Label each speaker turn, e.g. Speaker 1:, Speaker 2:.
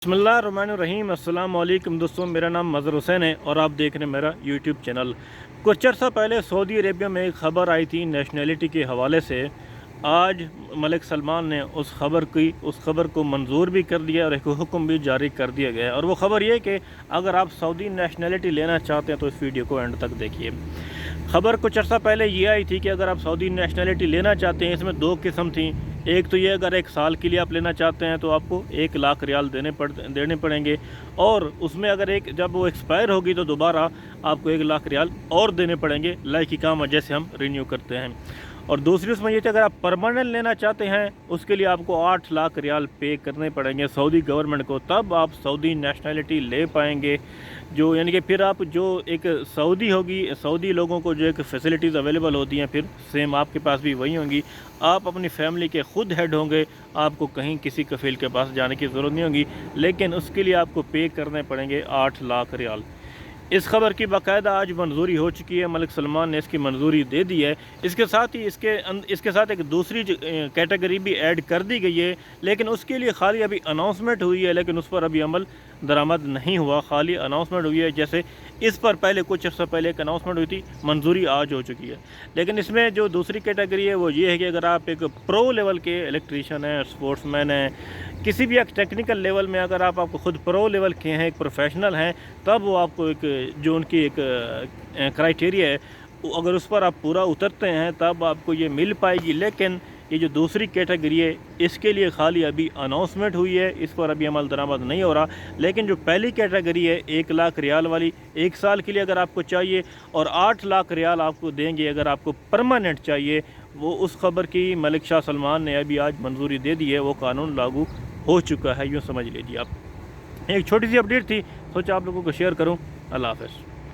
Speaker 1: बिस्मिल्लाहिर्रहमानिर्रहीम। अस्सलाम वालेकुम दोस्तों, मेरा नाम मज़हर हुसैन है और आप देख रहे हैं मेरा यूट्यूब चैनल। कुछ अर्सा पहले सऊदी अरेबिया में एक ख़बर आई थी नेशनैलिटी के हवाले से। आज मलिक सलमान ने उस ख़बर को मंजूर भी कर दिया और एक हुक्म भी जारी कर दिया गया है। और वो ख़बर ये कि अगर आप सऊदी नेशनैलिटी लेना चाहते हैं तो इस वीडियो को एंड तक देखिए। ख़बर कुछ अर्सा पहले ये आई थी कि अगर आप सऊदी नेशनैलिटी लेना चाहते हैं, इसमें दो किस्म थी। एक तो ये, अगर एक साल के लिए आप लेना चाहते हैं तो आपको 1 लाख रियाल देने पड़ेंगे, और उसमें अगर जब वो एक्सपायर होगी तो दोबारा आपको 1 लाख रियाल और देने पड़ेंगे, लाइक काम जैसे हम रिन्यू करते हैं। और दूसरी उसमें ये थी, अगर आप परमानेंट लेना चाहते हैं उसके लिए आपको 8 लाख रियाल पे करने पड़ेंगे सऊदी गवर्नमेंट को, तब आप सऊदी नेशनैलिटी ले पाएंगे। जो यानी कि फिर आप जो एक सऊदी होगी, सऊदी लोगों को जो एक फ़ैसिलिटीज़ अवेलेबल होती हैं फिर सेम आपके पास भी वही होंगी। आप अपनी फैमिली के ख़ुद हेड होंगे, आपको कहीं किसी कफ़ील के पास जाने की ज़रूरत नहीं होगी, लेकिन उसके लिए आपको पे करने पड़ेंगे 8 लाख रियाल। इस खबर की बाकायदा आज मंजूरी हो चुकी है, मलिक सलमान ने इसकी मंजूरी दे दी है। इसके साथ ही इसके साथ एक दूसरी कैटेगरी भी ऐड कर दी गई है, लेकिन उसके लिए खाली अभी अनाउंसमेंट हुई है, लेकिन उस पर अभी अमल दरामद नहीं हुआ, खाली अनाउंसमेंट हुई है। जैसे इस पर पहले कुछ अर्सा पहले एक अनाउंसमेंट हुई थी, मंजूरी आज हो चुकी है। लेकिन इसमें जो दूसरी कैटेगरी है वो ये है कि अगर आप एक प्रो लेवल के इलेक्ट्रीशियन हैं, स्पोर्ट्समैन हैं, किसी भी एक टेक्निकल लेवल में अगर आपको खुद प्रो लेवल के हैं, एक प्रोफेशनल हैं, तब वो आपको एक जो उनकी एक क्राइटेरिया है, अगर उस पर आप पूरा उतरते हैं तब आपको ये मिल पाएगी। लेकिन ये जो दूसरी कैटेगरी है इसके लिए खाली अभी अनाउंसमेंट हुई है, इस पर अभी अमल दरामद नहीं हो रहा। लेकिन जो पहली कैटेगरी है 1 लाख रियाल वाली, 1 साल के लिए अगर आपको चाहिए, और 8 लाख रियाल आपको देंगे अगर आपको परमानेंट चाहिए, वो उस खबर की मलिक शाह सलमान ने अभी आज मंजूरी दे दी है, वो कानून लागू हो चुका है, यूँ समझ लीजिए आप। एक छोटी सी अपडेट थी, सोचा आप लोगों को शेयर करूँ। अल्लाह हाफ़िज़।